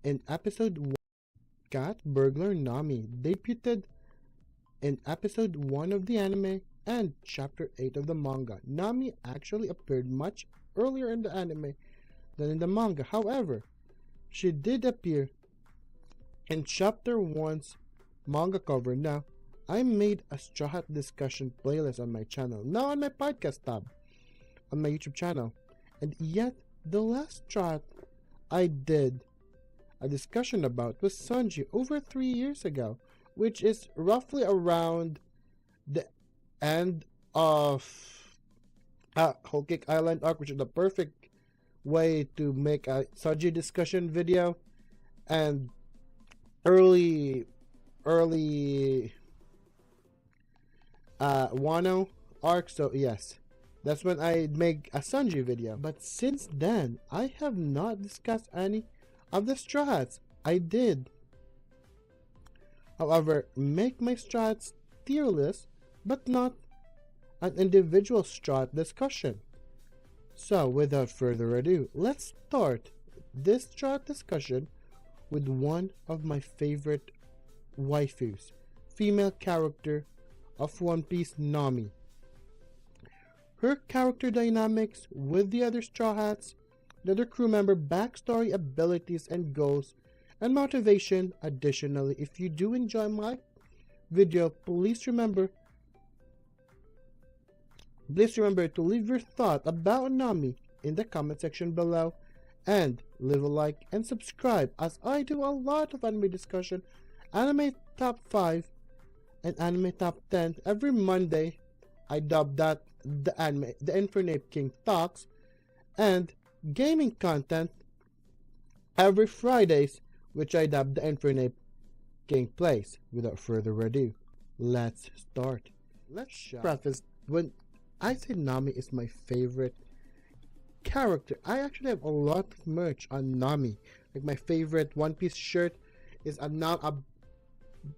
In episode 1, cat burglar Nami debuted in episode 1 of the anime and chapter 8 of the manga. Nami actually appeared much earlier in the anime than in the manga. However, she did appear in chapter 1's manga cover. Now, I made a Straw Hat discussion playlist on my channel, now on my podcast tab, on my YouTube channel. And yet, the last Straw Hat I did a discussion about was Sanji over 3 years ago, which is roughly around the end of Whole Cake Island arc, which is the perfect way to make a Sanji discussion video, and early Wano arc. So yes, that's when I make a Sanji video. But since then, I have not discussed any of the Straw Hats. I did, however, make my Straw Hats tier list, but not an individual Straw Hat discussion. So without further ado, let's start this Straw Hat discussion with one of my favorite waifus, female character of One Piece, Nami. Her character dynamics with the other Straw Hats, the other crew member, backstory, abilities, and goals, and motivation. Additionally, if you do enjoy my video, please remember to leave your thought about Nami in the comment section below, and leave a like and subscribe, as I do a lot of anime discussion, anime top 5 and anime top 10 every Monday. I dub that the TheInfernapeKing talks, and gaming content every Fridays, which I dub the TheInfernapeKing plays. Without further ado, let's start. Let's preface, when I say Nami is my favorite character, I actually have a lot of merch on Nami. Like my favorite One Piece shirt is a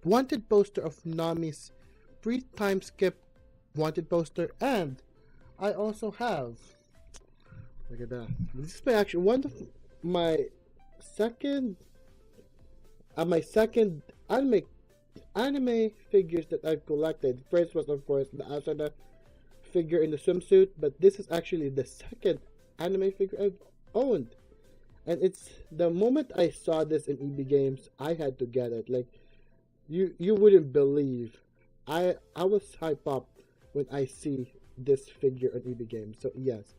wanted poster of Nami's free time skip wanted poster, and I also have, look at that, this is one of my second anime figures that I've collected. First was of course the Asuna figure in the swimsuit, but this is actually the second anime figure I've owned, and it's the moment I saw this in EB Games, I had to get it. Like, you wouldn't believe, I was hyped up when I see this figure on EB Games. So yes,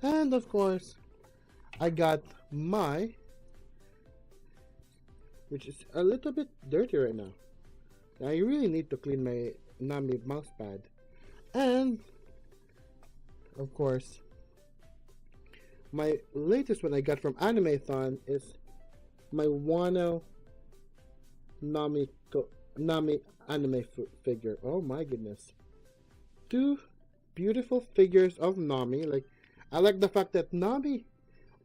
and of course I got my, which is a little bit dirty right now. I really need to clean my Nami mouse pad. And of course, my latest one I got from Animathon is my Wano Nami anime figure. Oh my goodness. 2 beautiful figures of Nami. Like, I like the fact that Nami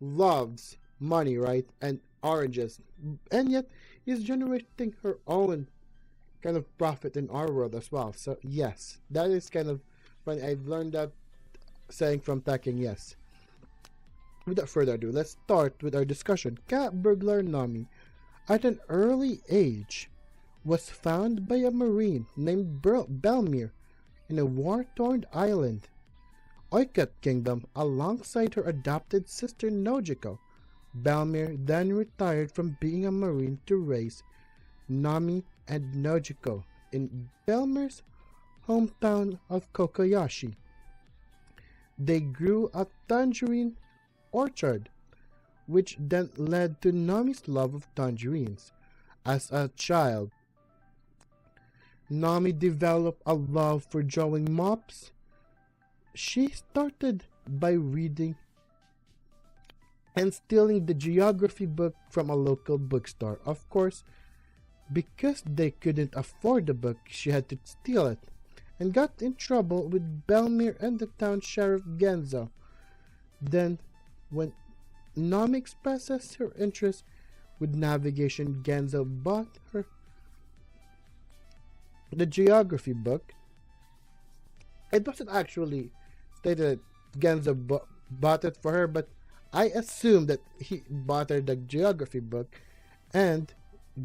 loves money, right? And oranges. And yet, is generating her own kind of profit in our world as well. So yes, that is kind of funny. I've learned that saying from Taking, yes. Without further ado, let's start with our discussion. Cat burglar Nami, at an early age, was found by a marine named Belmir in a war-torn island, Oikat Kingdom, alongside her adopted sister Nojiko. Belmir then retired from being a marine to raise Nami and Nojiko in Belmir's hometown of Kokoyashi. They grew a tangerine orchard, which then led to Nami's love of tangerines. As a child, Nami developed a love for drawing mops. She started by reading and stealing the geography book from a local bookstore. Of course, because they couldn't afford the book, she had to steal it, and got in trouble with Belmir and the town sheriff Genzo. Then, when Nami expresses her interest with navigation, Genzo bought her the geography book. It wasn't actually stated that Genzo bought it for her, but I assume that he bought her the geography book, and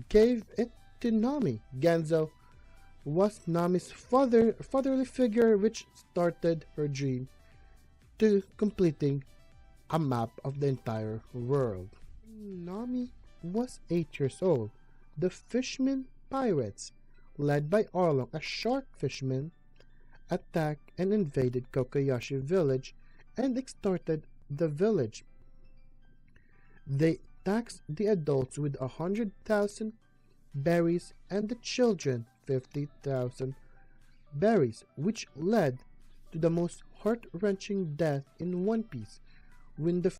gave it to Nami. Genzo was Nami's fatherly figure, which started her dream to completing a map of the entire world. Nami was 8 years old. The fishermen pirates, led by Arlong, a shark fisherman, attacked and invaded Kokoyashi village and extorted the village. They taxed the adults with 100,000 berries and the children 50,000 berries, which led to the most heart-wrenching death in One Piece when the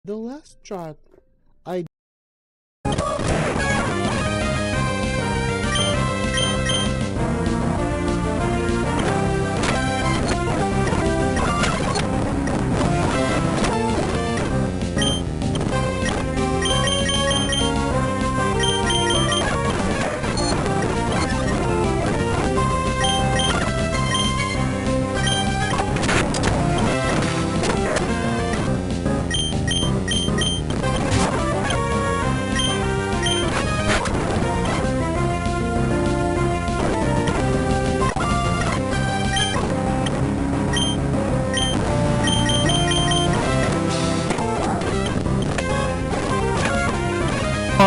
The last shot I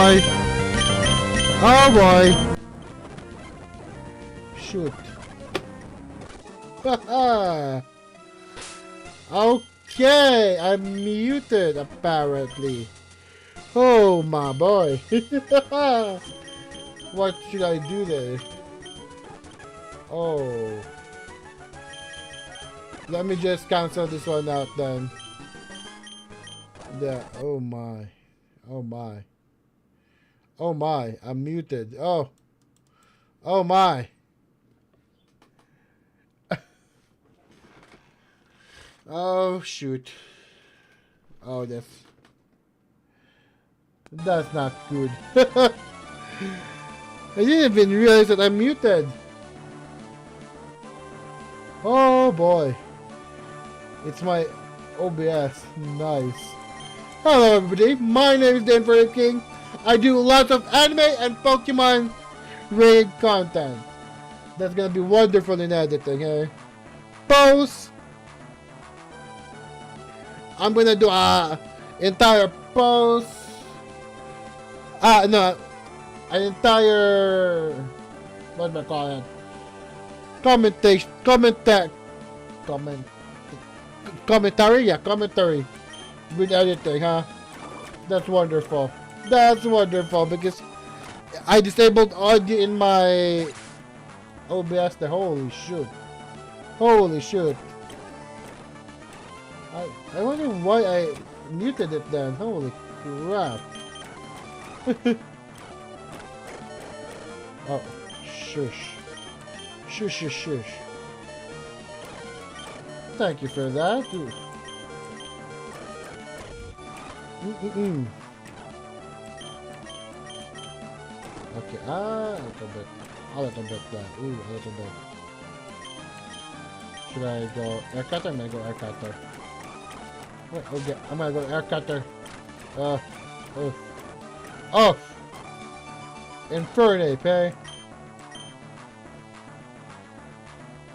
boy. Oh boy. Shoot. Haha. Okay, I'm muted apparently. Oh my boy. What should I do there? Oh. Let me just cancel this one out then. Oh my. Oh my. Oh my, I'm muted. Oh. Oh my. Oh shoot. Oh, that's not good. I didn't even realize that I'm muted. Oh boy. It's my OBS. Nice. Hello everybody, my name is TheInfernapeKing. I do lots of anime and Pokemon related content. That's gonna be wonderful in editing, eh? Post. I'm gonna do a entire post. No, an entire, what do I call it? Commentary, yeah, commentary with editing, huh? That's wonderful. That's wonderful because I disabled audio in my OBS. The holy shoot, holy shoot! I wonder why I muted it then. Holy crap! Oh, shush, shush, shush, shush. Thank you for that. Okay, a little bit. A little bit there. Ooh, a little bit. Should I go air cutter? I'm gonna go air cutter. Wait, okay, I'm gonna go air cutter. Oh! Infernape, eh?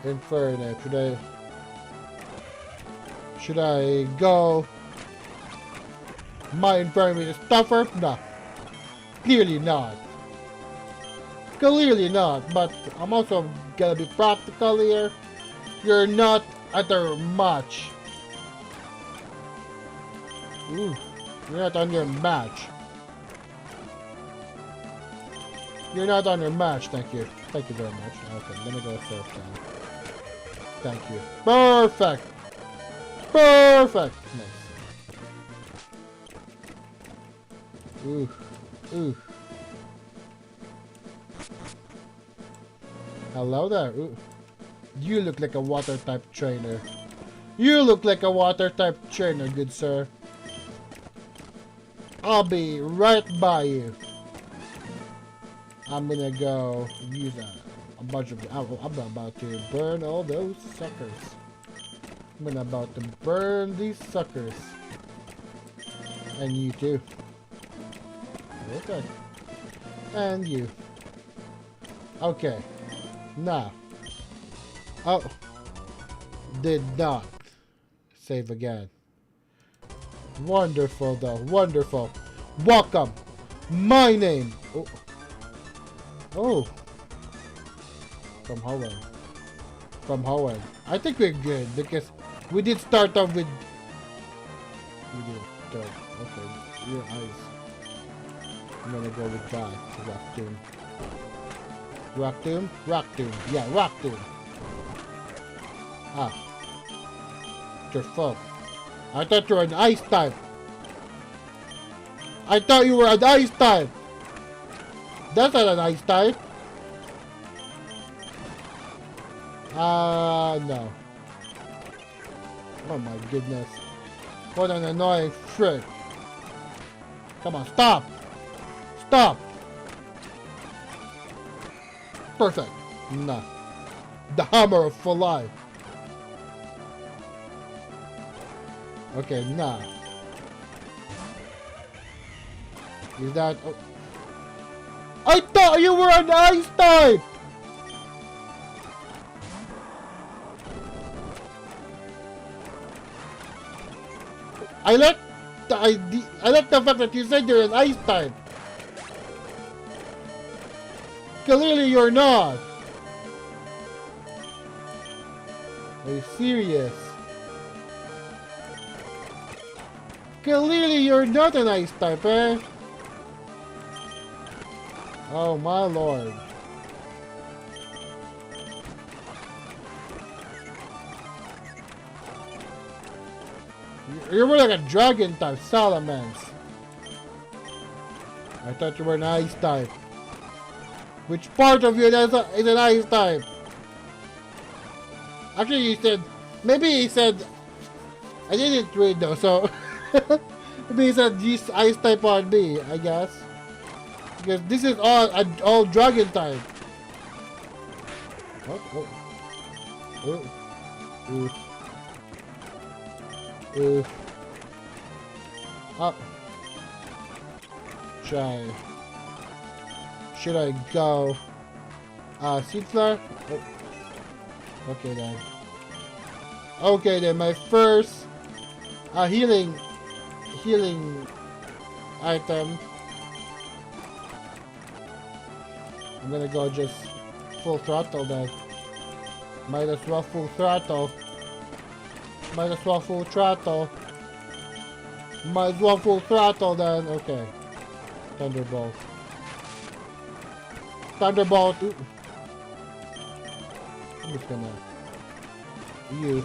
Infernape. Should I go? My Infernape is tougher? No. Clearly not. Clearly not, but I'm also gonna be practical here. You're not under match. Ooh, you're not on your match. You're not on your match, thank you. Thank you very much. Okay, let me go first then. Thank you. Perfect! Perfect! Nice. Ooh. Ooh. Hello there. Ooh. You look like a water type trainer. You look like a water type trainer, good sir. I'll be right by you. I'm gonna go use a bunch of. I'm about to burn all those suckers. I'm about to burn these suckers. And you too. Okay. And you. Okay. Now. Oh. Did not save again. Wonderful though. Wonderful. Welcome. My name. Oh. Oh. From Hoenn. From Hoenn. I think we're good because we did start off with. We did start. Okay. Your eyes. I'm gonna go with that. Rock Tomb. Rock Tomb? Rock Tomb. Yeah, Rock Tomb. Ah. Your fault. I thought you were an ice type. I thought you were an ice type. That's not an ice type. No. Oh my goodness. What an annoying frick. Come on, stop! Stop! Perfect. Nah. The hammer of Flora. Okay, nah. Is that... Oh. I thought you were an ice type! I like the fact that you said you're an ice type. Clearly you're not. Are you serious? Clearly you're not an ice type, eh? Oh my lord. You're more like a dragon type, salamence. I thought you were an ice type. Which part of you is an ice type? Actually, he said... Maybe he said... I didn't read though, so... maybe he said this ice type on me, I guess. Because this is all dragon type. Oh, oh. Up. Should I go? Seed flower? Oh. Okay then. Okay then, my first healing item. I'm gonna go just full throttle then. Might as well full throttle. Might as well full throttle. Might as well full throttle then. Okay. Thunderbolt. Thunderbolt. Ooh. I'm just gonna... You.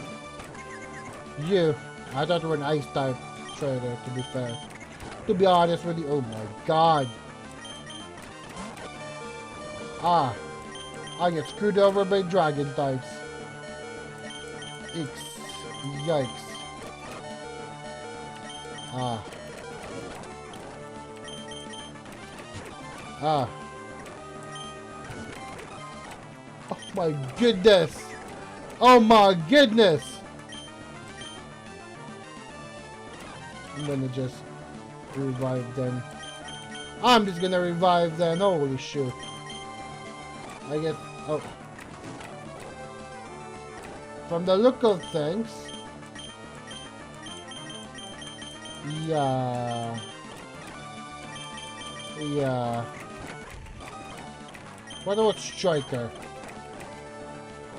I thought you were an ice type trader, to be fair. To be honest with you. Oh my god. I get screwed over by dragon types. Yikes. Oh my goodness. Oh my goodness. I'm gonna just revive them. I'm just gonna revive them. Holy shit. I get... Oh. From the look of things... Yeah. What about Striker?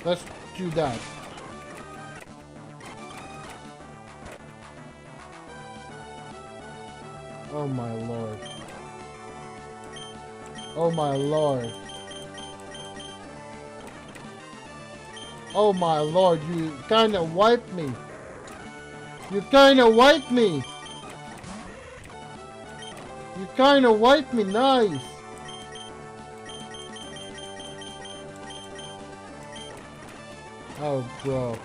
Let's do that. Oh my lord. Oh my lord. Oh my lord, you kinda wiped me. You kinda wiped me. You kinda wiped me, nice. Oh, bro.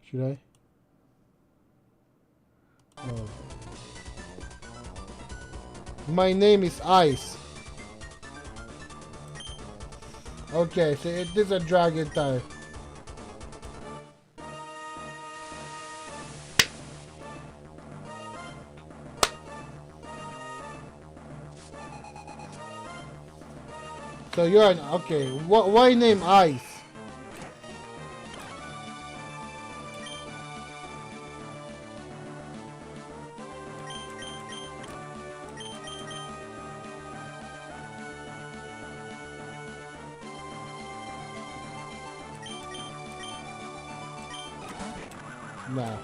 Should I? No. My name is Ice. Okay, so it is a dragon type. So you're an... Okay, why name Ice? Nah.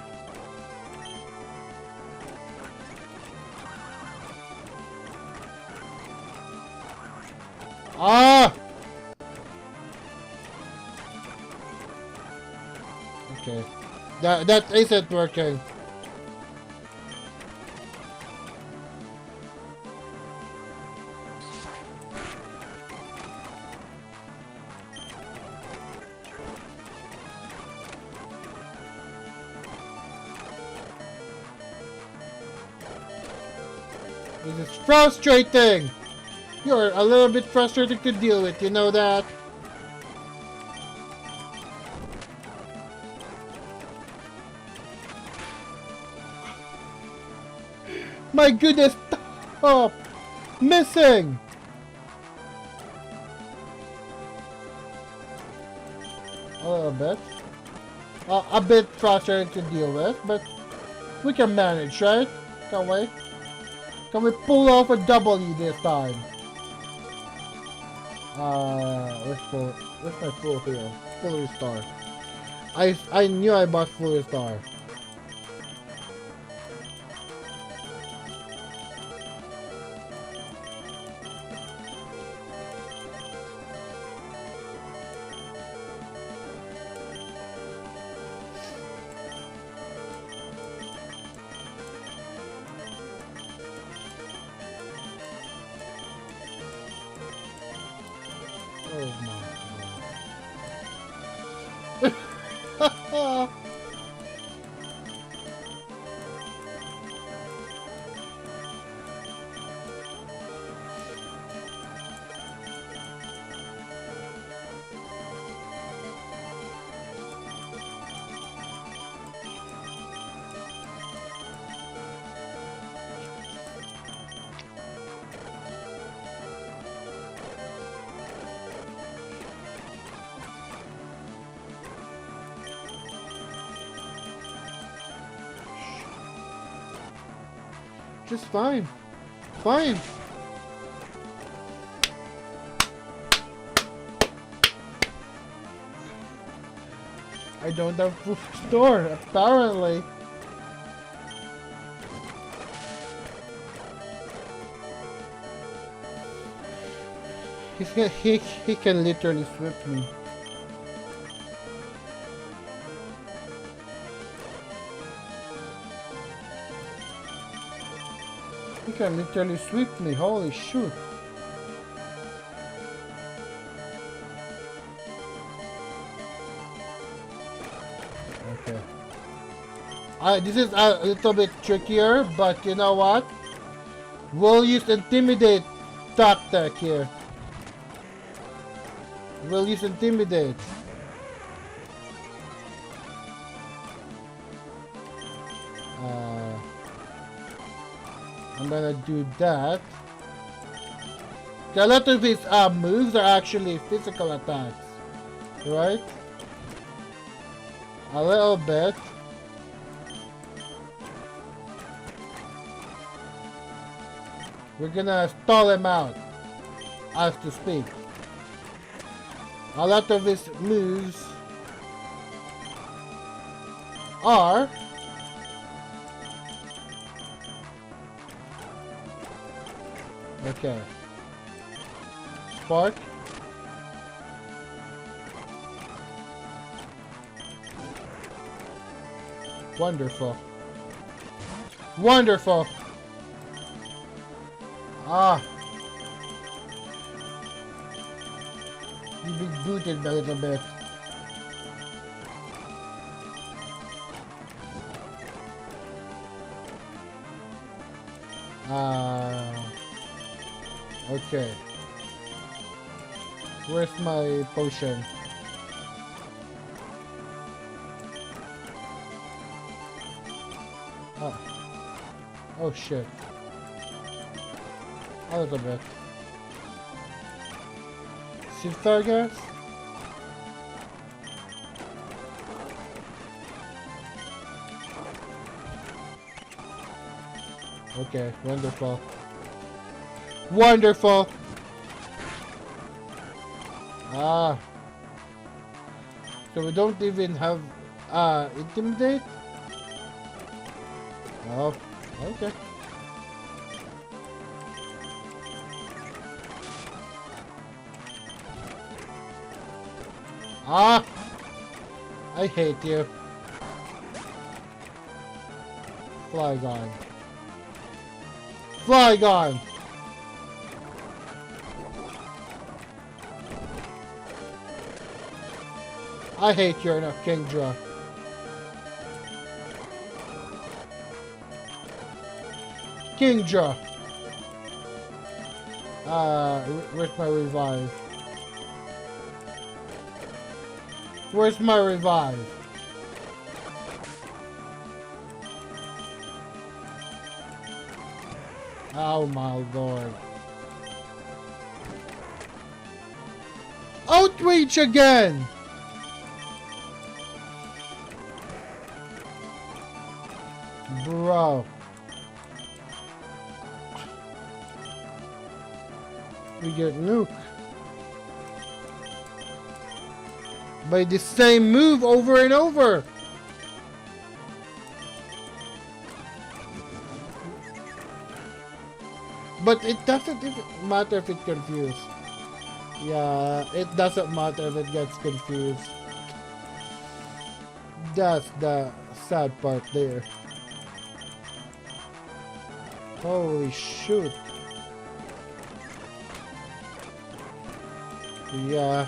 Ah! Okay. That isn't working. This is frustrating! You're a little bit frustrating to deal with, you know that? My goodness! Stop! Missing! A little bit. A bit frustrating to deal with, but we can manage, right? Can't we? Can we pull off a W this time? Where's my full heal? Full restore. I knew I bought full restore. Oh my god. Just fine. Fine. I don't have full store, apparently. He can literally sweep me. He can literally sweep me, holy shoot. Okay. This is a little bit trickier, but you know what? We'll use Intimidate tactic here. We'll use Intimidate. I'm gonna do that. A lot of his moves are actually physical attacks, right? A little bit. We're gonna stall him out, as to speak. A lot of his moves are okay. Spark. Wonderful. Wonderful. Ah. You be booted a little bit. Okay. Where's my potion? Oh. Oh shit. A little bit. Sitar gas? Okay, wonderful. Wonderful! Ah. So we don't even have Intimidate? Oh, okay. Ah! I hate you. Flygon. Flygon! I hate you, Kingdra. Kingdra! Where's my revive? Where's my revive? Oh my lord. Outreach again! Bro. We get nuked. By the same move over and over. But it doesn't even matter if it's confused. Yeah, it doesn't matter if it gets confused. That's the sad part there. Holy shoot. Yeah.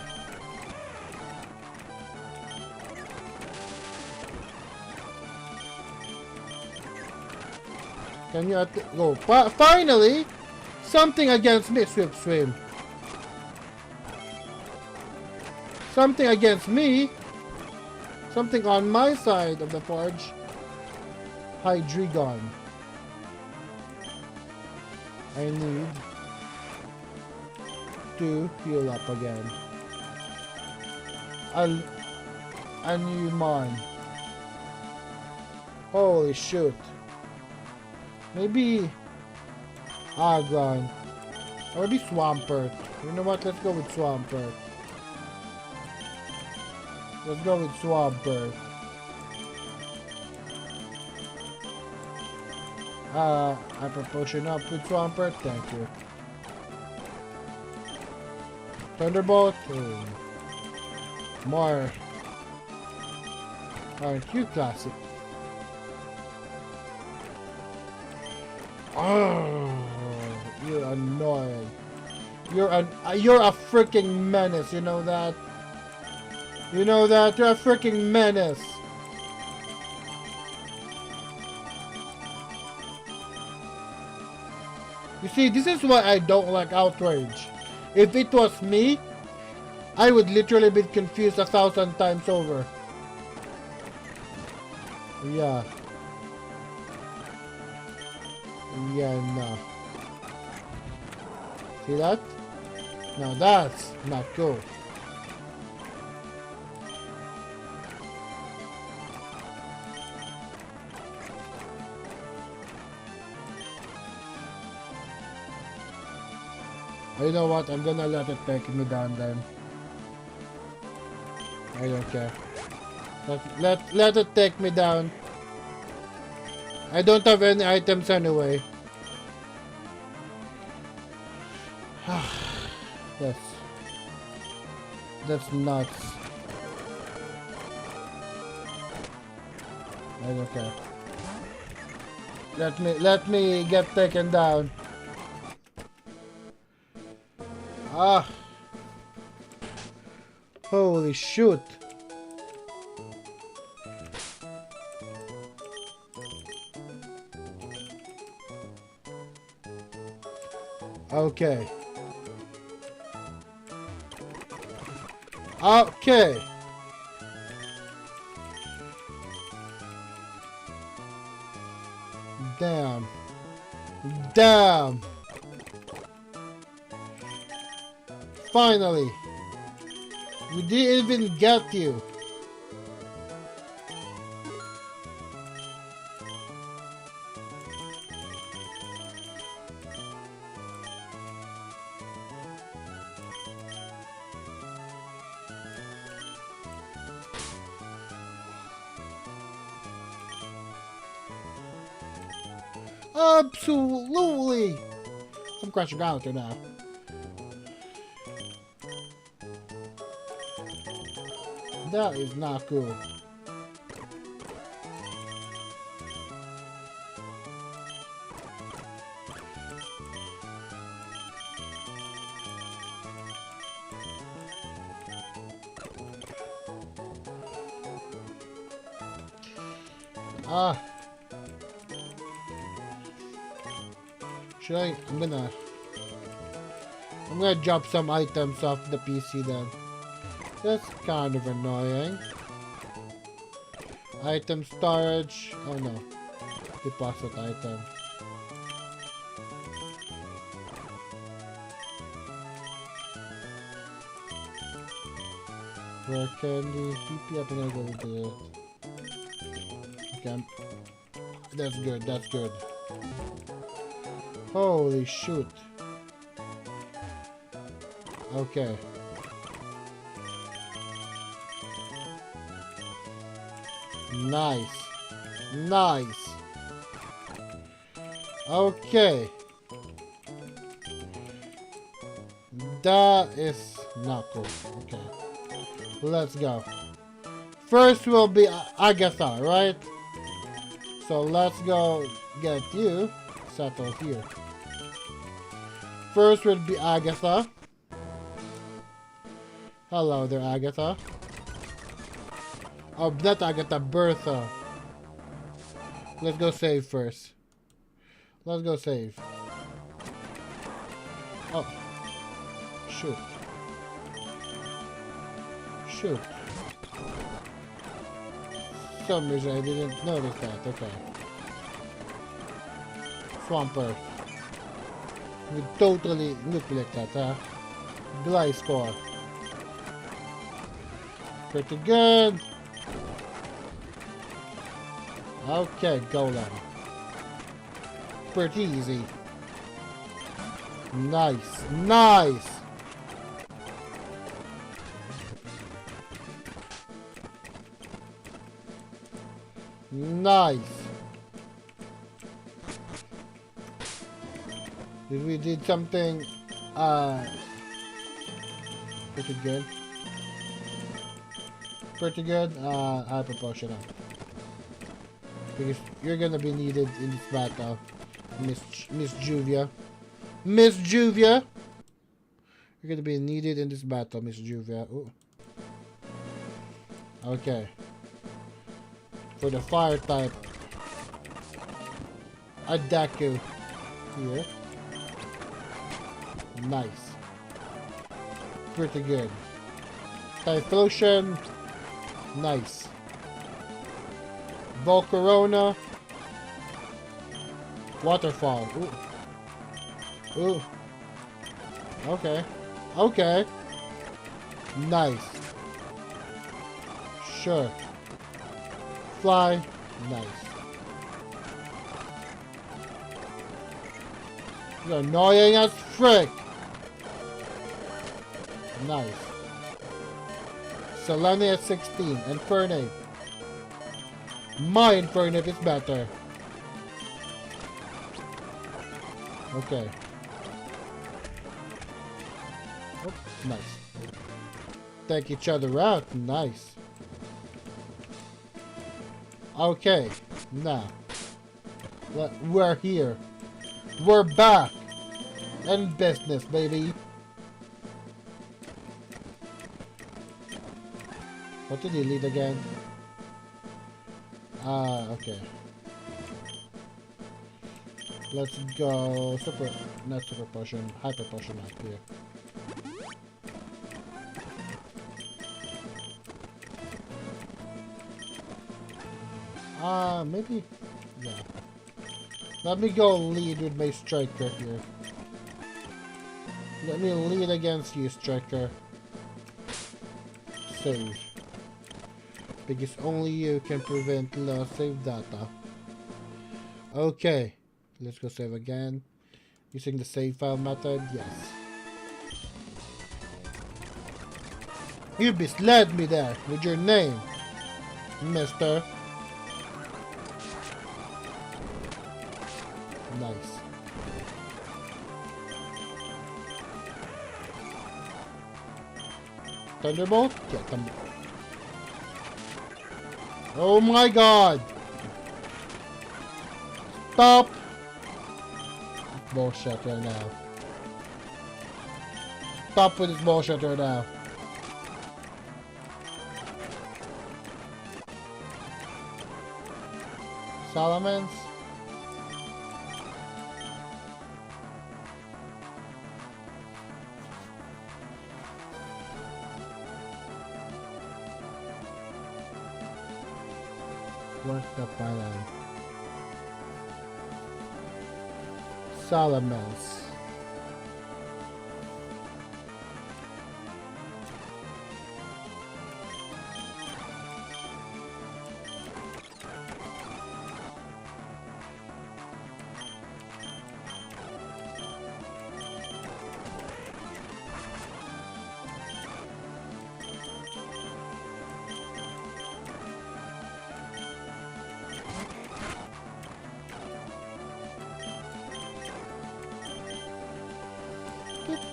Can you go? Finally! Something against me, Swim. Something against me. Something on my side of the forge. Hydreigon. I need to heal up again. A new mon. Holy shoot. Maybe Agon. Or maybe Swampert. You know what? Let's go with Swampert. Let's go with Swampert. Hyper Potion up with Swampert. Thank you. Thunderbolt. Oh. More. Aren't you classic? Oh, you're annoying. You're a freaking menace. You know that. You know that. You're a freaking menace. You see, this is why I don't like Outrage. If it was me, I would literally be confused 1,000 times over. Yeah. Yeah, no. See that? Now that's not cool. You know what? I'm gonna let it take me down then. I don't care. Let it take me down. I don't have any items anyway. That's nuts. I don't care. Let me get taken down. Ah. Holy shoot. Okay. Okay. Damn. Damn. Finally. We didn't even get you. Absolutely. I'm crashing out there now. That is not cool. Ah. Should I? I'm gonna drop some items off the PC then. That's kind of annoying. Item storage. Oh no. Deposit item. Where can the PP? I'm gonna go with the. Okay. That's good. That's good. Holy shoot. Okay. Nice. Nice. Okay. That is not cool. Okay. Let's go. First will be Agatha, right? So let's go get you settled here. First would be Agatha. Hello there, Agatha. Oh, not Agatha, Bertha. Let's go save first. Let's go save. Oh. Shoot. Shoot. For some reason I didn't notice that. Okay. Swampert. We totally look like that, huh? Glide score. Pretty good. Okay, Golem. Pretty easy. Nice. Nice. Nice. We did something pretty good. Pretty good. Hyperproportional. Because you're gonna be needed in this battle, Miss Juvia. Miss Juvia! You're gonna be needed in this battle, Miss Juvia. Ooh. Okay. For the fire type, Adaku here. Nice. Pretty good. Typhlosion. Nice. Volcarona. Waterfall. Ooh. Ooh. Okay. Okay. Nice. Sure. Fly. Nice. You're annoying as frick. Nice. Selene at 16. Infernape. My Infernape is better. Okay. Oh, nice. Take each other out. Nice. Okay. Now. We're here. We're back. In business, baby. What did he lead again? Okay. Let's go not super potion, hyper potion up here. Maybe, yeah. Let me go lead with my striker here. Let me lead against you, striker. Save. Because only you can prevent lost save data. Okay. Let's go save again. Using the save file method, yes. You misled me there with your name, mister. Nice. Thunderbolt? Get them. Oh my god! Stop! Bullshit right now. Stop with this bullshit right now. Salamence? Where's the pylon? Salamence.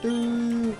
Do.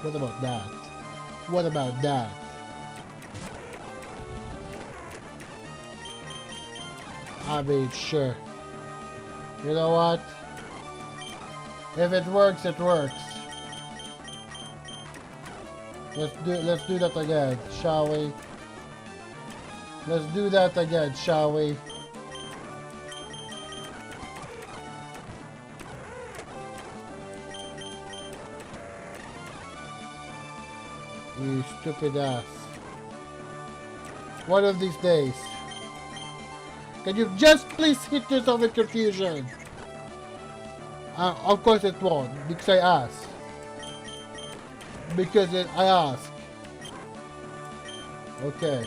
What about that? What about that? I mean, sure. You know what? If it works, it works. Let's do that again, shall we? Let's do that again, shall we? You stupid ass. One of these days. Can you just please hit yourself with confusion? Of course it won't, because I asked. I asked. Okay.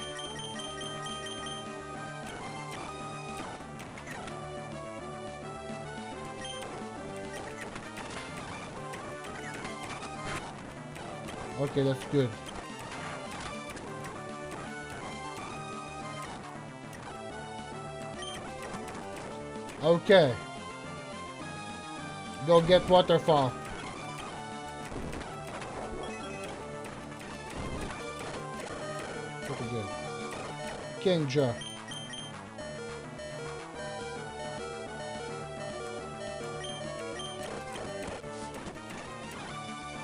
Okay, that's good. Okay. Go get waterfall. Pretty good. King Jar.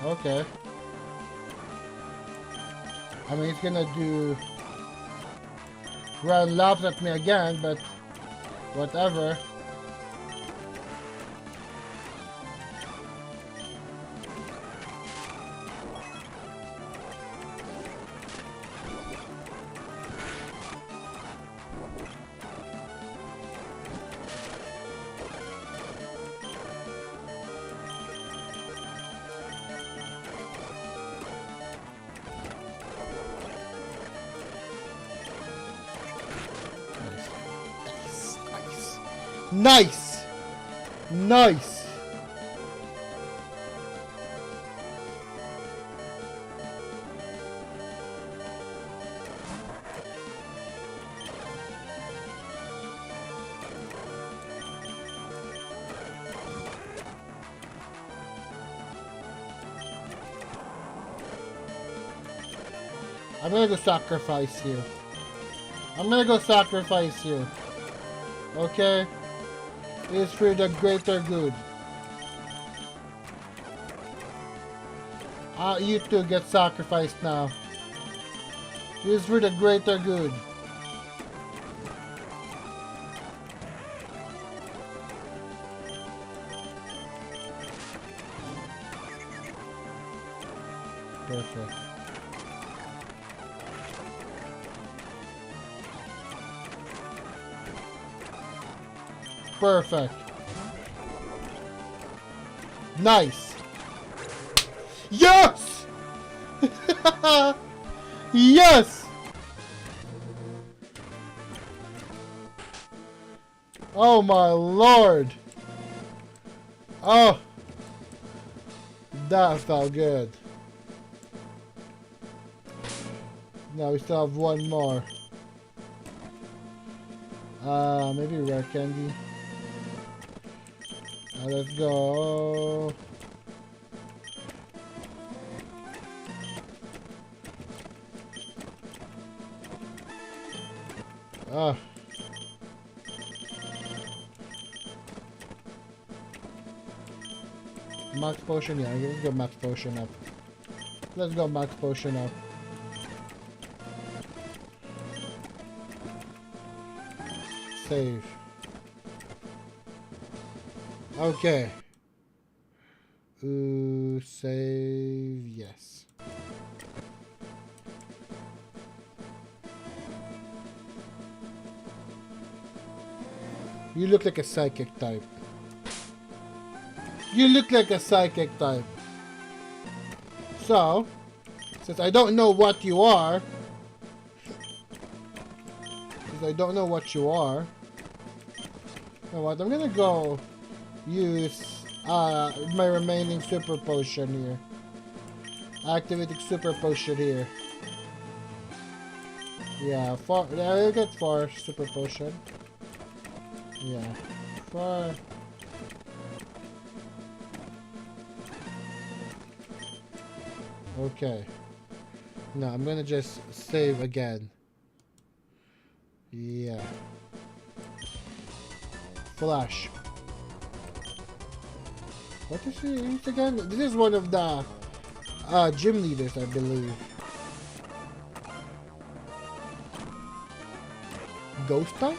Okay. I mean, he's gonna do round laps at me again, but whatever. Nice! Nice! I'm gonna go sacrifice you. I'm gonna go sacrifice you. Okay? It's for the greater good. You two get sacrificed now. It's for the greater good. Perfect. Perfect. Nice. Yes! Yes! Oh my lord. Oh. That felt good. Now we still have one more. Maybe rare candy. Let's go. Ah. Max potion, yeah, let's go max potion up. Let's go max potion up. Save. Okay. Ooh, save, yes. You look like a psychic type. You look like a psychic type. So, since I don't know what you are, you know what, I'm gonna go use my remaining super potion here. Activating super potion here. Yeah, I get 4 super potion. Yeah, 4. Okay. Now I'm gonna just save again. Yeah. Flash. What is he again? This is one of the gym leaders, I believe. Ghost type?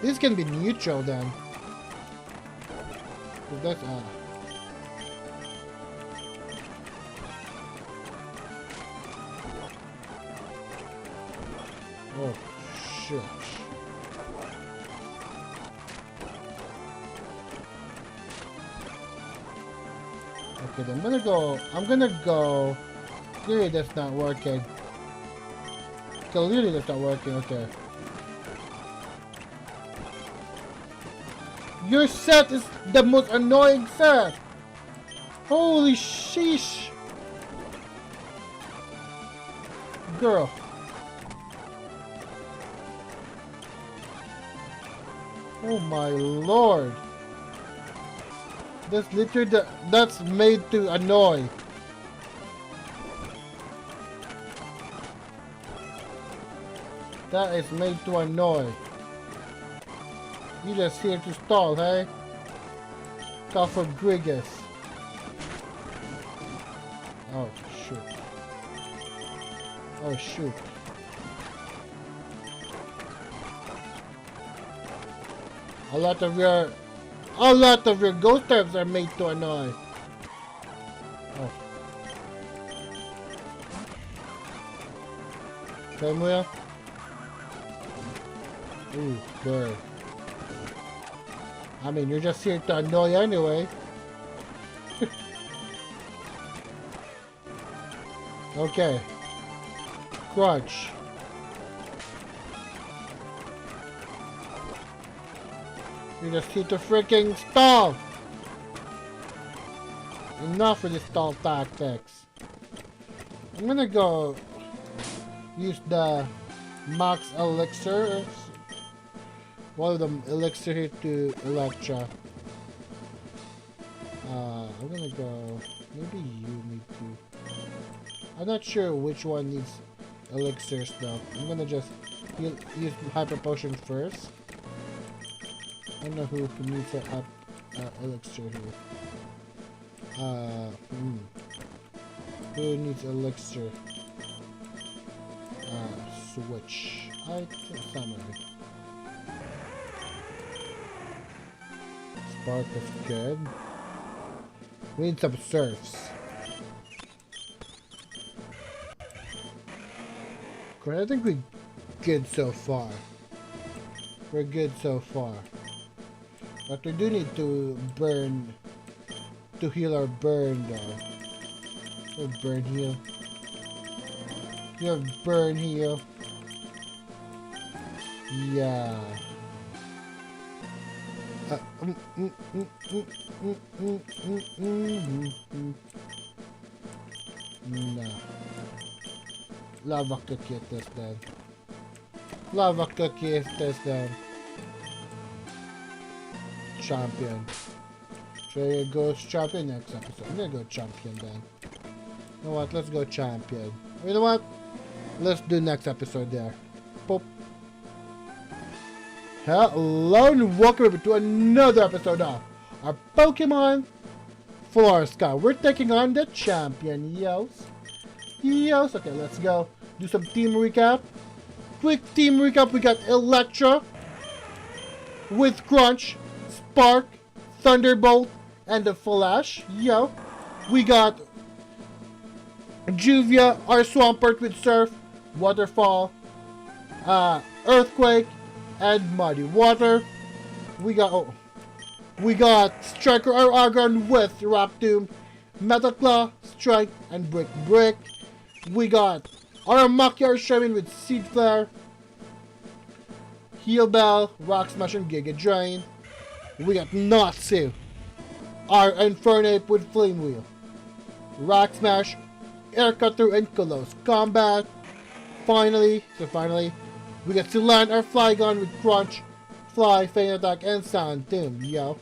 This can be neutral then. That's oh shit. Okay, then I'm gonna go. Clearly that's not working. Clearly that's not working, okay. Your set is the most annoying set! Holy sheesh! Girl. Oh my lord. That's literally that's made to annoy. That is made to annoy. You just here to stall, hey? Call for Grigas. Oh shoot. Oh shoot. A lot of your ghost types are made to annoy. Oh. Come here. Ooh, bird. I mean, you're just here to annoy anyway. Okay. Crunch. You just need to freaking stall! Enough of the stall tactics. I'm gonna go use the max elixir. One of them elixir here to Electra. I'm gonna go. Maybe you need to. I'm not sure which one needs elixirs though. I'm gonna just use hyper potion first. I don't know who needs an elixir here. Who needs elixir? Switch. I think summary. Spark is good. We need some surfs. I think we're good so far. We're good so far. But we do need to burn, to heal our burn though. Or burn heal. You have burn heal. Yeah. Nah. Lava cookie at this then. Lava cookie at this then. Champion. Should I go champion next episode? I'm gonna go champion then. You know what? Let's go champion. You know what? Let's do next episode there. Pop. Hello and welcome to another episode of our Pokemon Flora Sky. We're taking on the champion, yos. Yos. Okay, let's go. Do some team recap. Quick team recap. We got Electra with Crunch, Spark, Thunderbolt, and the Flash. Yo. We got Juvia, our Swampert with Surf, Waterfall, Earthquake, and Muddy Water. We got Striker or Argon with Raptoon, Metal Claw, Strike, and Brick. We got Aramaki or Shaman with Seed Flare, Heal Bell, Rock Smash, and Giga Drain. We got Natsu, our Infernape with Flame Wheel, Rock Smash, Air Cutter, and Close Combat. Finally, we got Silan, our Flygon with Crunch, Fly, Feint Attack, and Sand Tomb. Yo.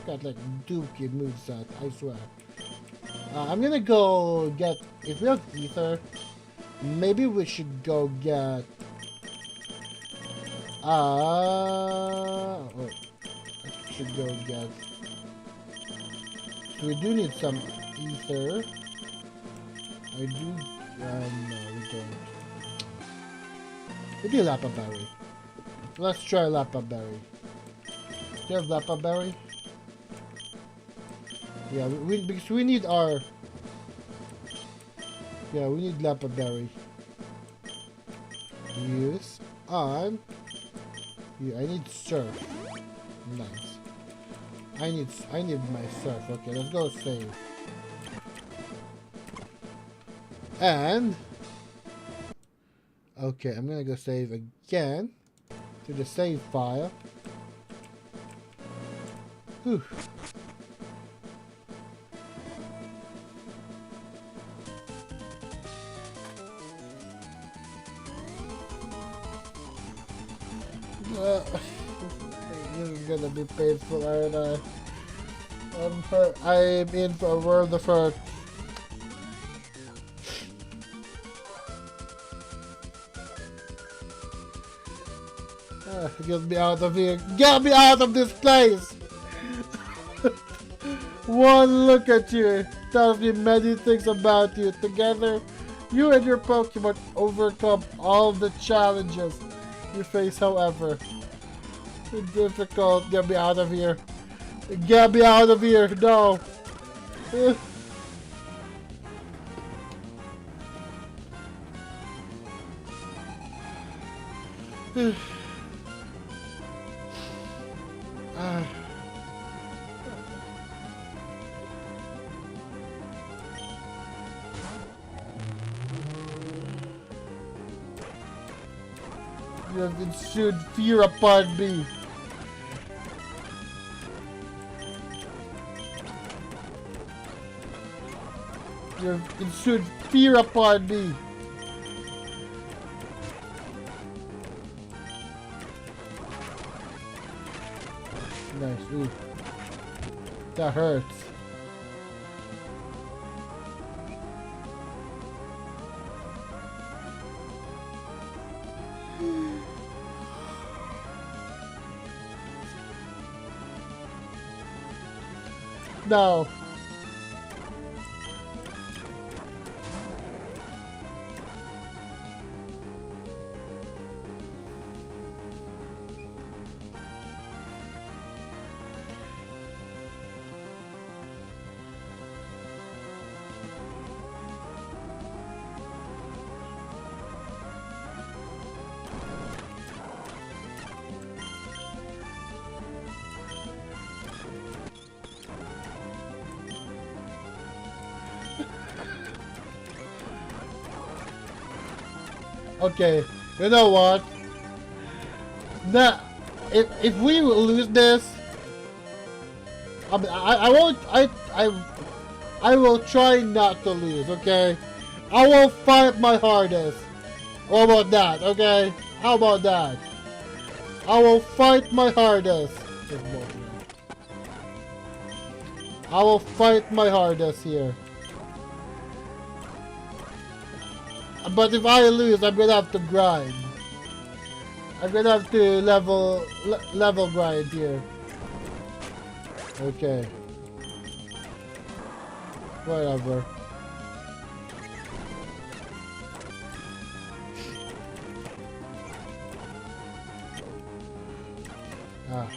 Got like dookie moveset, I swear. I'm gonna go get, if we have Ether, maybe we should go get, I should go get, so we do need some Ether. I do, no, we don't. Maybe Lapa Berry. Let's try Lapa Berry. Do you have Lapa Berry? Yeah, because we need our... Yeah, we need Lapa Berry. Use on... Yeah, I need Surf. Nice. I need my Surf. Okay, let's go save. And... Okay, I'm gonna go save again to the save file. Whew. This is gonna be painful, aren't I? I'm in for a world of hurt. Get me out of here. Get me out of this place! One look at you tells me many things about you. Together, you and your Pokemon overcome all the challenges you face, however. It's difficult. Get me out of here. Get me out of here. No. You have ensued fear upon me. You have ensued fear upon me. Nice. Ooh. That hurts. No. Okay, you know what? Nah, if we lose this, I won't. I will try not to lose. Okay, I will fight my hardest. How about that? Okay, how about that? I will fight my hardest. I will fight my hardest here. But if I lose, I'm gonna have to grind. I'm gonna have to level grind here. Okay. Whatever. Ah.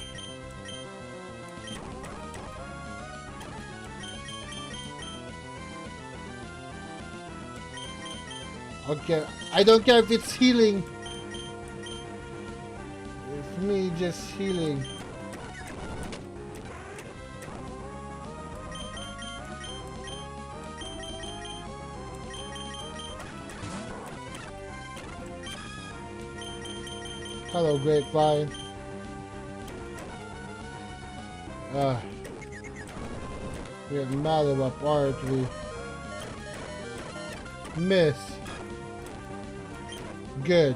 Okay. I don't care if it's healing. It's me just healing. Hello, Grapevine. We're mad about archery. Miss. Good.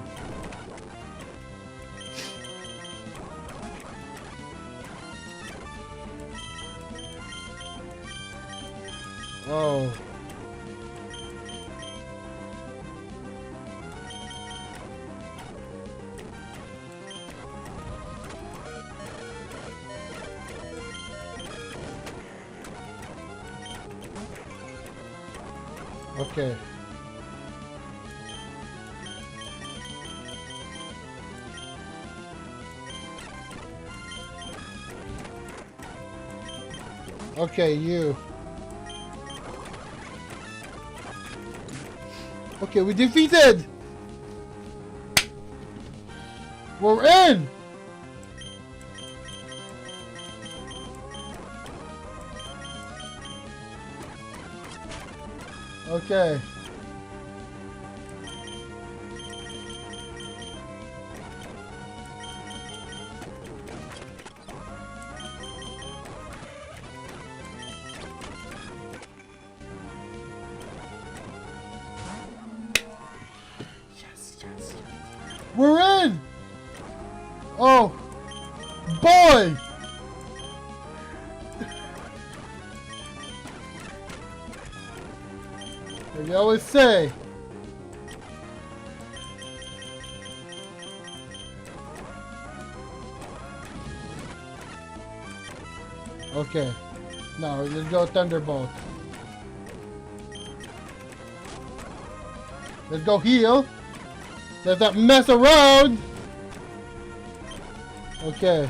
Oh. Okay. Okay, you. Okay, we defeated! We're in! Okay. We're in! Oh! Boy! Like you always say. Okay. Now let's go Thunderbolt. Let's go heal. Let's not mess around. Okay.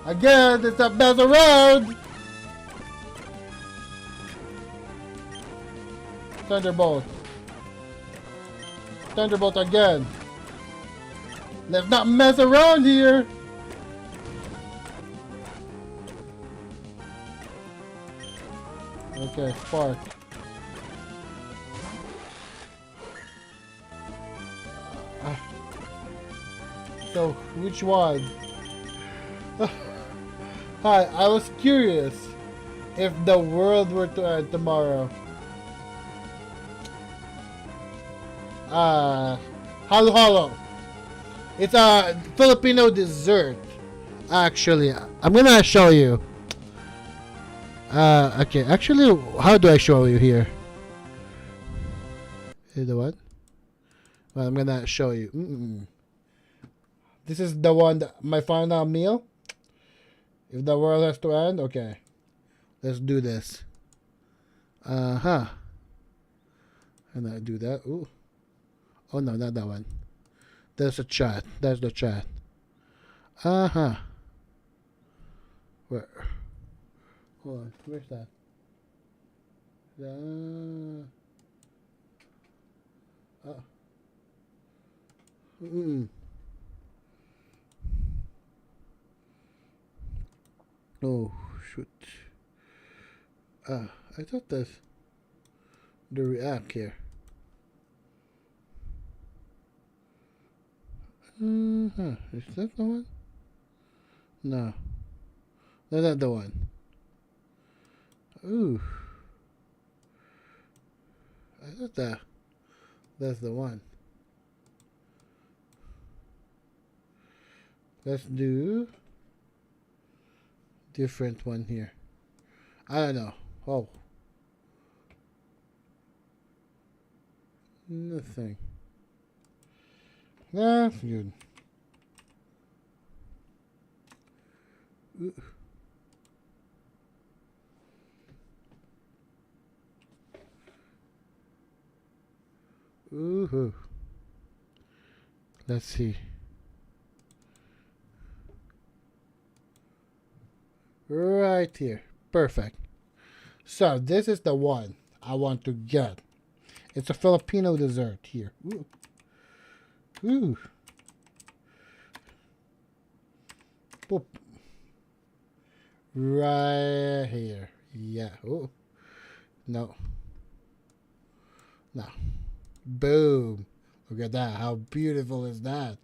Again, let's not mess around. Thunderbolt. Thunderbolt again. Let's not mess around here. Okay, Spark. So, which one? Hi, I was curious if the world were to end tomorrow. Halo Halo. It's a Filipino dessert. Actually, I'm gonna show you. Okay. Actually, how do I show you here? You know what? Well, I'm gonna show you. This is the one that my final meal. If the world has to end, okay. Let's do this. And I do that. Ooh. Oh no, not that one. There's a chat. That's the chat. Where? Hold on. Where's that? Oh shoot. I thought that's the react here. Is that the one? No. That's not the one. Ooh. I thought that's the one. Let's do different one here. I don't know. Oh. Nothing. That's good. Ooh. Let's see. Right here. Perfect. So this is the one I want to get. It's a Filipino dessert here. Ooh. Ooh. Boop. Right here. Yeah. Ooh. No. No. Boom. Look at that. How beautiful is that?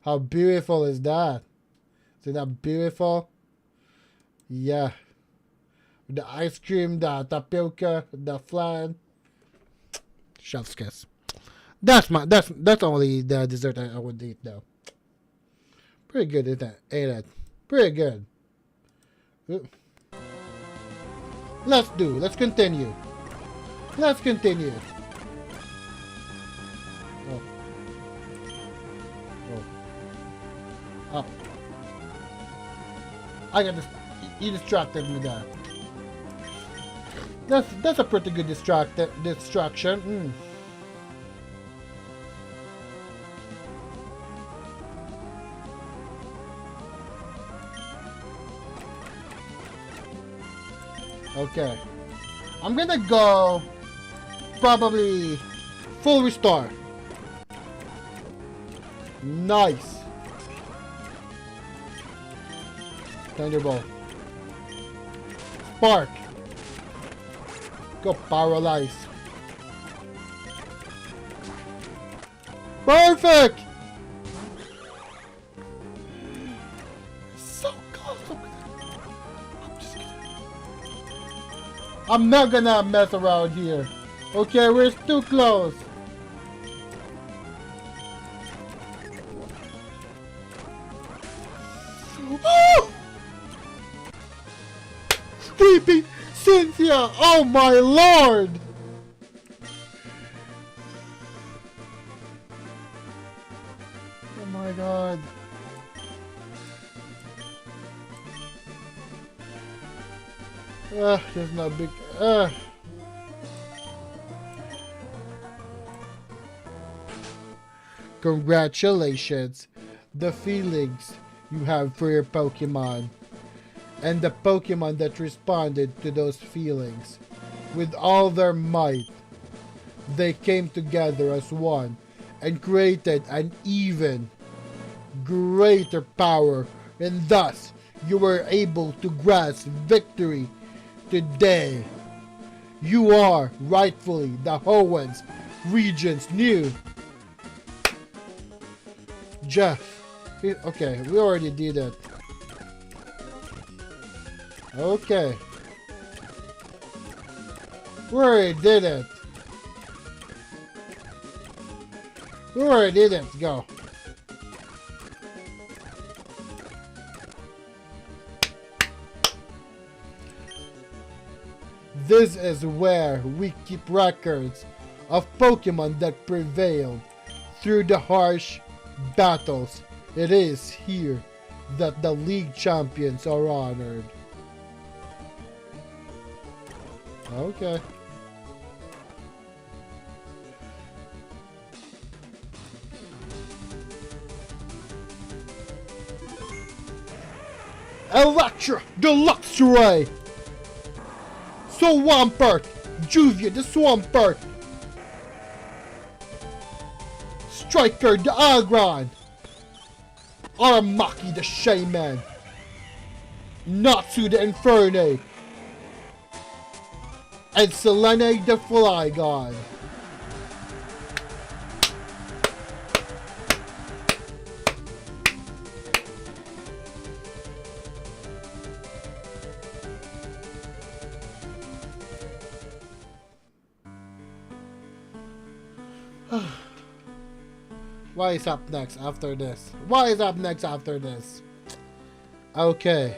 How beautiful is that? Isn't that beautiful? Yeah. The ice cream, the tapioca, the flan. Chef's kiss. That's only the dessert I would eat though. Pretty good, isn't it? Ain't it? Pretty good. Let's continue. Let's continue. Oh. Oh. Up. I got this. You distracted me there. That's a pretty good distraction. Okay. I'm gonna go probably full restore. Nice. Thunderbolt. Spark. Go paralyze. Perfect! So close. I'm not gonna mess around here. Okay, we're too close. Oh! Sleepy Cynthia! Oh my lord! Oh my god. There's no big. Congratulations, the feelings you have for your Pokemon, and the Pokemon that responded to those feelings. With all their might, they came together as one and created an even greater power, and thus you were able to grasp victory today. You are rightfully the Hoenn region's new Jeff. Okay, we already did it. Okay. We already did it. We already did it. Go. This is where we keep records of Pokemon that prevailed through the harsh battles. It is here that the league champions are honored. Okay. Electra Deluxe Ray! Swampert! Juvia the Swampert! Striker the Agron! Aramaki the Shaman! Natsu the Infernape! And Selene the Flygon! What is up next after this? What is up next after this? Okay.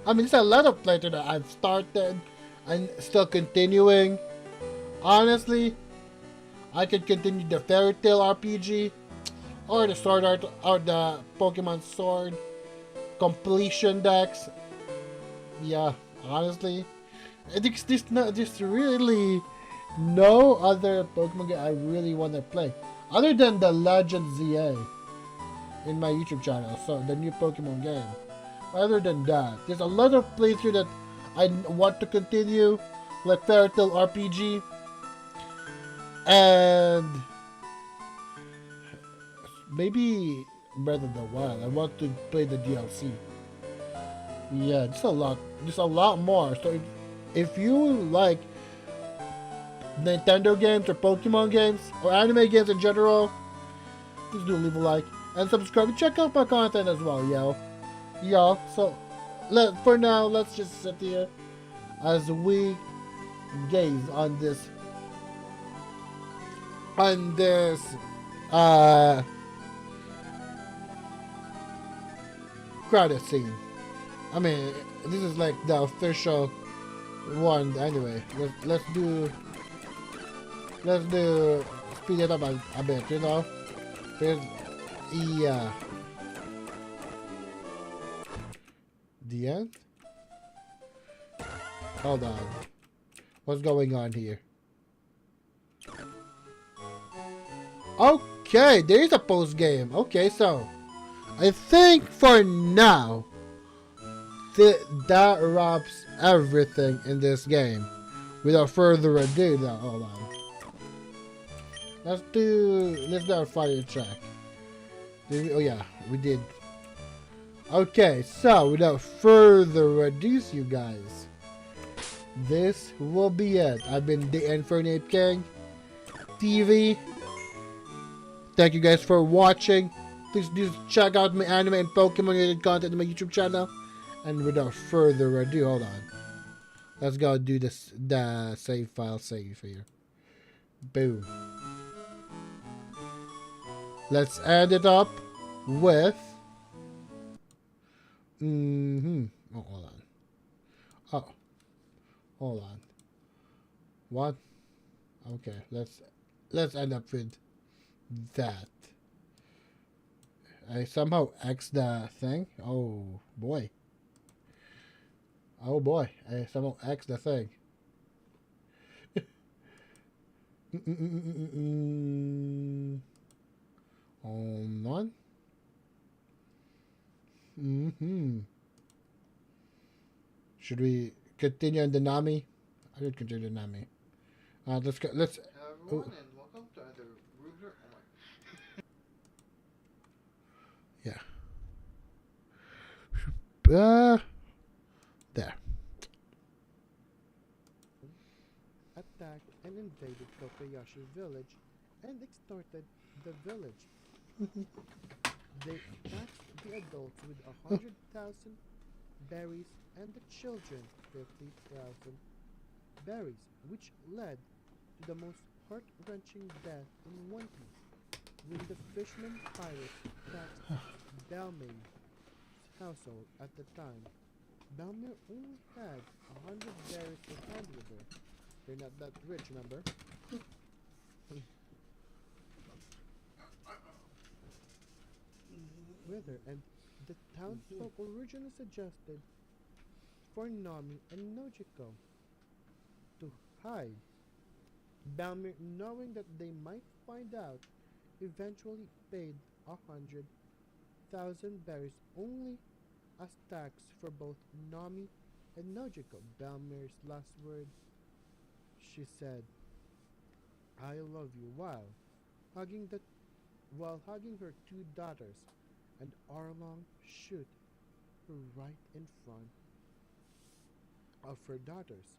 I mean, there's a lot of playthrough that I've started and still continuing. Honestly, I could continue the Fairy Tail RPG or the Sword Art or the Pokemon Sword completion decks. Yeah, honestly, there's really no other Pokemon game I really want to play other than the Legend ZA in my YouTube channel. So the new Pokemon game. Other than that, there's a lot of playthrough that I want to continue, like Fairy Tail RPG and maybe Breath of the Wild. I want to play the DLC. Yeah, there's a lot. There's a lot more. So if you like Nintendo games or Pokemon games or anime games in general, please do leave a like and subscribe and check out my content as well, yo. So for now, let's just sit here as we gaze on this uh credit scene. I mean, this is like the official one anyway. Let's do speed it up a bit, you know. Yeah. The end? Hold on. What's going on here? Okay, there is a post game. Okay, so I think for now that wraps everything in this game. Without further ado, now hold on. Let's do our fire check. Oh yeah, we did. Okay, so without further ado, you guys, this will be it. I've been TheInfernapeKing TV. Thank you guys for watching. Please do check out my anime and Pokemon related content on my YouTube channel. And without further ado, hold on. Let's go do this. The save file save here. Boom. Let's add it up with. Oh, hold on. Oh, hold on. What? Okay, let's end up with that. I somehow X the thing. Oh boy. Oh boy. I somehow X the thing. Hold on. Should we continue on the Nami? I should continue the Nami. Let's go. Let's. Hello everyone, and welcome to another Ruger. Oh my. Yeah. There. Attacked and invaded Tokoyashi village and extorted the village. They taxed the adults with 100,000 berries and the children 50,000 berries, which led to the most heart-wrenching death in One Piece when the fisherman pirates taxed Balmain's household at the time. Balmain only had 100 berries to hand with her. They're not that rich, remember? With her, and the townsfolk originally suggested for Nami and Nojiko to hide. Balmain, knowing that they might find out, eventually paid 100,000 berries only as tax for both Nami and Nojiko. Balmain's last words, she said, "I love you," hugging the while hugging her two daughters, and Arlong shoot her right in front of her daughters.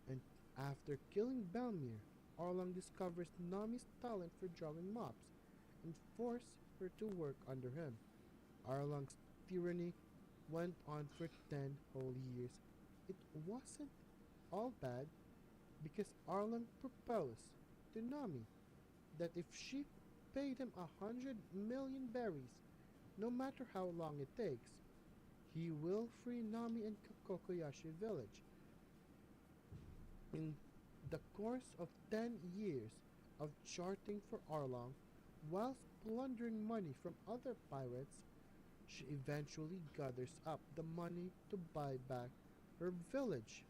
And after killing Balmir, Arlong discovers Nami's talent for drawing mops and forces her to work under him. Arlong's tyranny went on for 10 whole years. It wasn't all bad because Arlong proposed to Nami that if she paid him 100 million berries, no matter how long it takes, he will free Nami and Kokoyashi village. In the course of 10 years of charting for Arlong, whilst plundering money from other pirates, she eventually gathers up the money to buy back her village.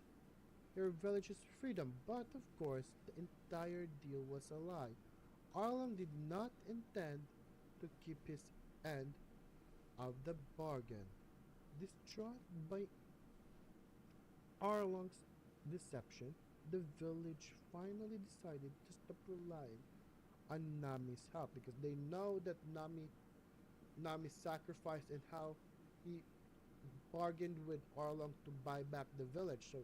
Her village's freedom, but of course, the entire deal was a lie. Arlong did not intend to keep his end of the bargain. Distraught by Arlong's deception, the village finally decided to stop relying on Nami's help because they know that Nami sacrificed and how he bargained with Arlong to buy back the village. So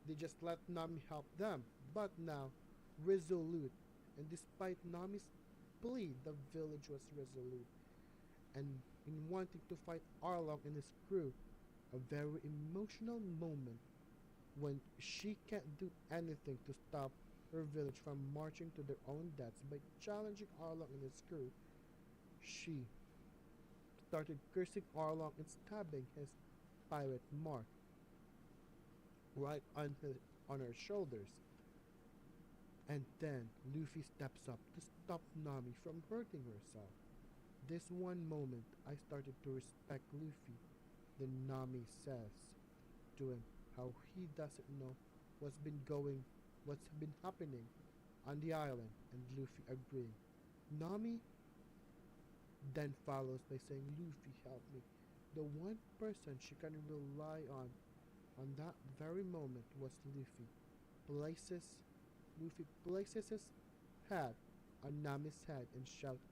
they just let Nami help them. But now, resolute, and despite Nami's plea, the village was resolute. And in wanting to fight Arlong and his crew, a very emotional moment when she can't do anything to stop her village from marching to their own deaths by challenging Arlong and his crew. She started cursing Arlong and stabbing his pirate mark right on her shoulders. And then Luffy steps up to stop Nami from hurting herself. This one moment I started to respect Luffy. Then Nami says to him how he doesn't know what's been happening on the island, and Luffy agreeing. Nami then follows by saying, Luffy, help me. The one person she can rely on that very moment was Luffy. Luffy places his hat on Nami's head and shouts,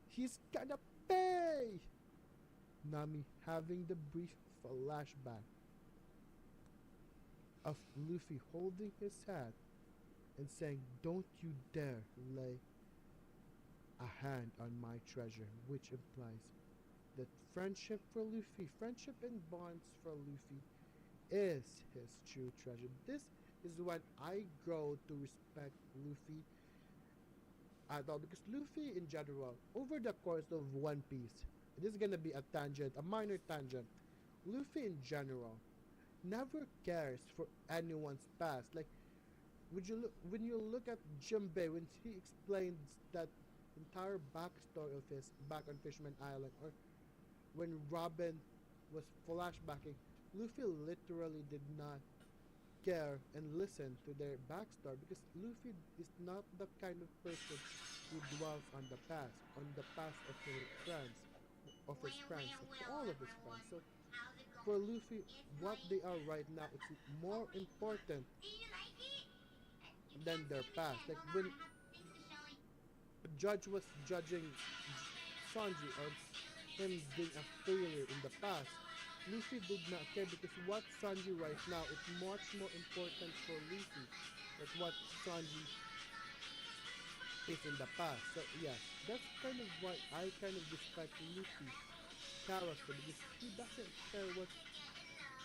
he's gonna pay! Nami having the brief flashback of Luffy holding his hat and saying, don't you dare lay a hand on my treasure, which implies that friendship and bonds for Luffy is his true treasure. This is when I grow to respect Luffy at all, because Luffy in general, over the course of One Piece, this is gonna be a minor tangent. Luffy in general never cares for anyone's past. Like, when you look at Jinbei when he explains that entire backstory of his back on Fishman Island, or when Robin was flashbacking, Luffy literally did not care and listen to their backstory because Luffy is not the kind of person who dwells on the past of his friends, of all of his friends. So for Luffy, what they are right now, it's more important than their past. Like when Judge was judging Sanji or him being a failure in the past, Luffy did not care because what Sanji right now is much more important for Luffy than what Sanji is in the past. So yeah, that's kind of why I kind of respect Luffy's character, because he doesn't care what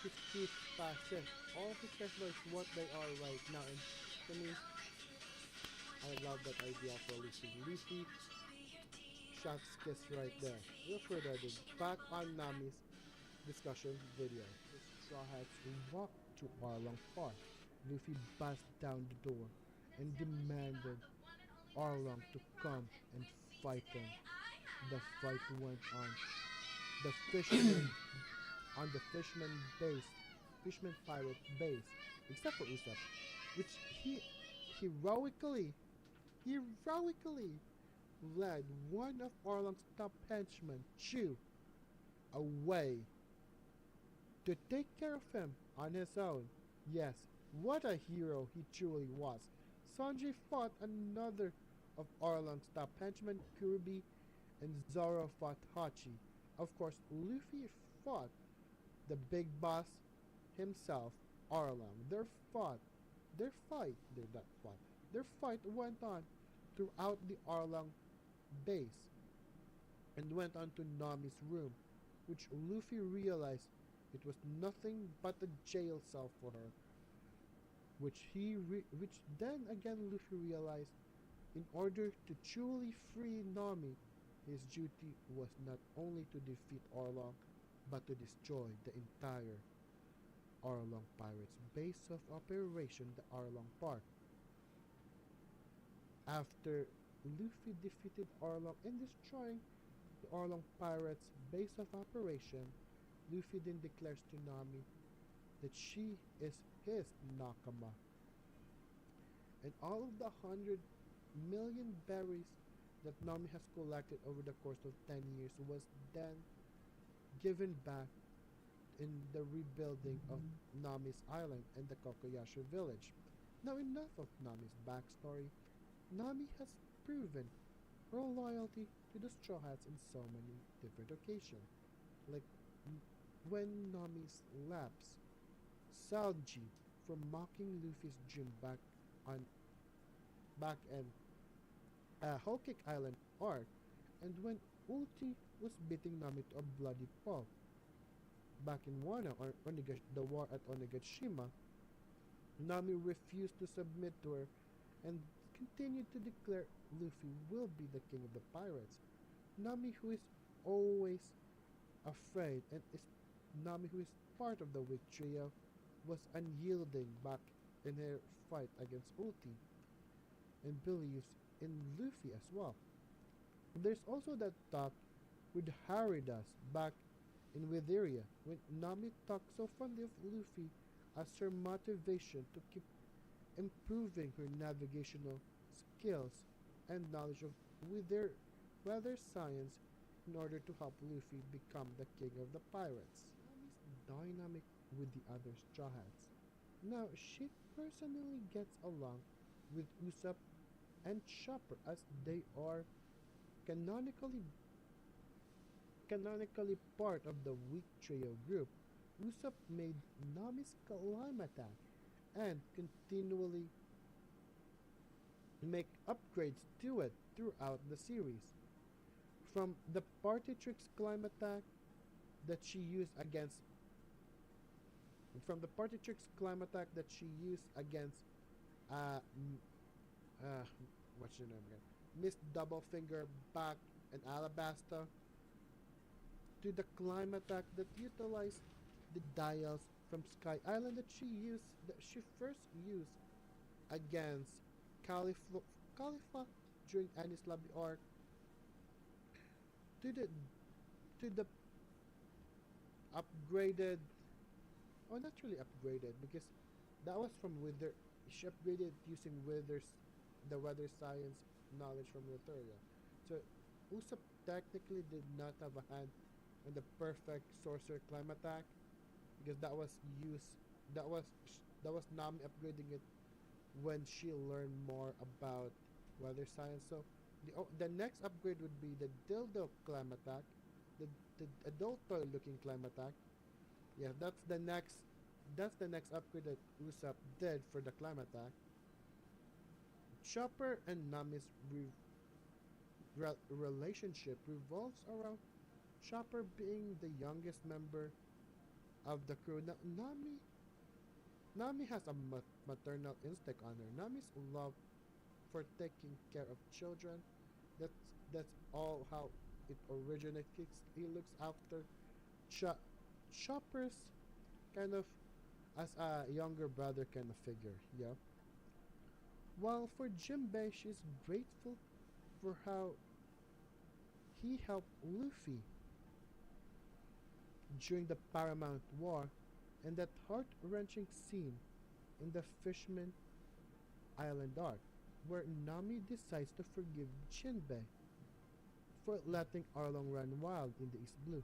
his true past is. All he cares about is what they are right now, and to me, I love that idea for Luffy. Luffy, chef's kiss right there. Without further ado, back on Nami's discussion video. The Straw Hats walked to Arlong Park. Luffy bust down the door and demanded Arlong to come and fight him. The fight went on. The fisherman on the fishman pirate base, except for Usopp, which he heroically heroically led one of Arlong's top henchmen, Chu, away to take care of him on his own. Yes, what a hero he truly was. Sanji fought another of Arlong's top henchmen, Kirby, and Zoro fought Hachi. Of course, Luffy fought the big boss himself, Arlong. Their fight went on throughout the Arlong base and went on to Nami's room, which Luffy realized it was nothing but a jail cell for her. which then again Luffy realized in order to truly free Nami, his duty was not only to defeat Arlong, but to destroy the entire Arlong Pirates base of operation, the Arlong Park. After Luffy defeated Arlong and destroying the Arlong Pirates base of operation, Luffy then declares to Nami that she is his Nakama, and all of the 100 million berries that Nami has collected over the course of 10 years was then given back in the rebuilding of Nami's island and the Kokoyashi village. Now, enough of Nami's backstory. Nami has proven her loyalty to the Straw Hats in so many different occasions. Like when Nami slaps Sanji for mocking Luffy's dream on back in Whole Cake Island arc, and when Ulti was beating Nami to a bloody pulp back in Wano or the war at Onigashima. Nami refused to submit to her and continued to declare Luffy will be the king of the pirates. Nami, who is always afraid and is Nami, who is part of the weak trio, was unyielding back in her fight against Ulti and believes in Luffy as well. There's also that talk with Haridas back in Witheria when Nami talks so fondly of Luffy as her motivation to keep improving her navigational skills and knowledge of weather science in order to help Luffy become the king of the pirates. Nami's dynamic with the other Straw Hats. Now, she personally gets along with Usopp and Chopper as they are canonically part of the weak trio group. Usopp made Nami's climb attack and continually make upgrades to it throughout the series. From the Party Tricks climb attack that she used against uh, uh what's your name again? Miss Doublefinger back in Alabasta, to the climb attack that utilized the dials from Sky Island that she first used against Khalifa during Anis Lobby arc, to the upgraded, or not really upgraded because that was from Wither. She upgraded using the weather science knowledge from Witheria. So Usopp technically did not have a hand in the perfect sorcerer climb attack because that was Nami upgrading it when she learned more about weather science. So the next upgrade would be the dildo climb attack, the adult toy looking climb attack. Yeah, that's the next upgrade that Usopp did for the climb attack. Chopper and Nami's relationship revolves around Chopper being the youngest member of the crew. Now, Nami has a maternal instinct on her. Nami's love for taking care of children. That's all how it originates. He looks after Chopper's kind of as a younger brother kind of figure. Yeah. While for Jinbei, she's grateful for how he helped Luffy during the Paramount War and that heart-wrenching scene in the Fishman Island arc where Nami decides to forgive Jinbei for letting Arlong run wild in the East Blue.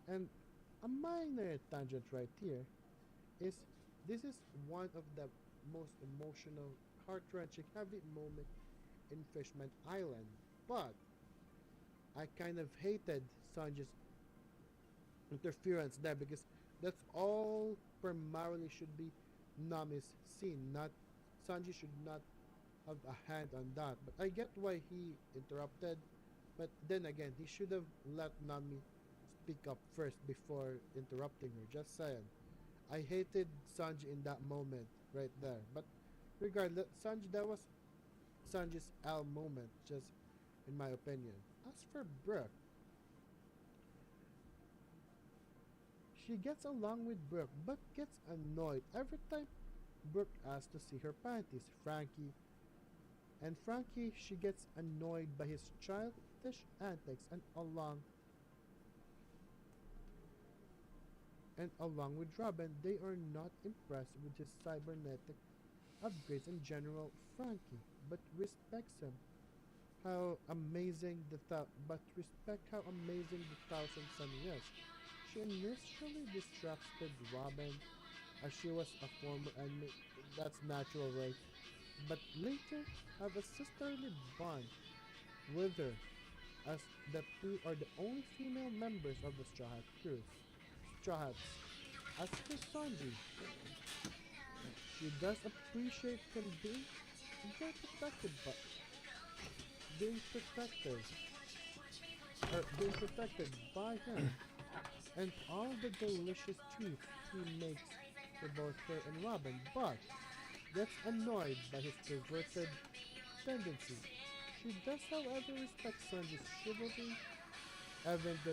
And a minor tangent right here is this is one of the most emotional, heart-wrenching, heavy moment in Fishman Island, but I kind of hated Sanji's interference there because that's all primarily should be Nami's scene. Not Sanji should not have a hand on that. But I get why he interrupted. But then again, he should have let Nami speak up first before interrupting her. Just saying. I hated Sanji in that moment. right there. But regardless, Sanji, that was Sanji's L moment, just in my opinion. As for Brooke, she gets along with Brooke, but gets annoyed every time Brooke asks to see her panties. Frankie, she gets annoyed by his childish antics, and along with Robin, they are not impressed with his cybernetic upgrades in general. Frankie, but respects him. How amazing the but respect how amazing the Thousand Sun is. She initially distrusted Robin as she was a former enemy. That's natural, right? But later have a sisterly bond with her, as the two are the only female members of the Straw Hat crew. Straw Hats. As for Sanji, she does appreciate him being protected, but being protected, being protected by him, and all the delicious treats he makes for both her and Robin, but gets annoyed by his perverted tendencies. She does, however, respect Sanji's chivalry, even though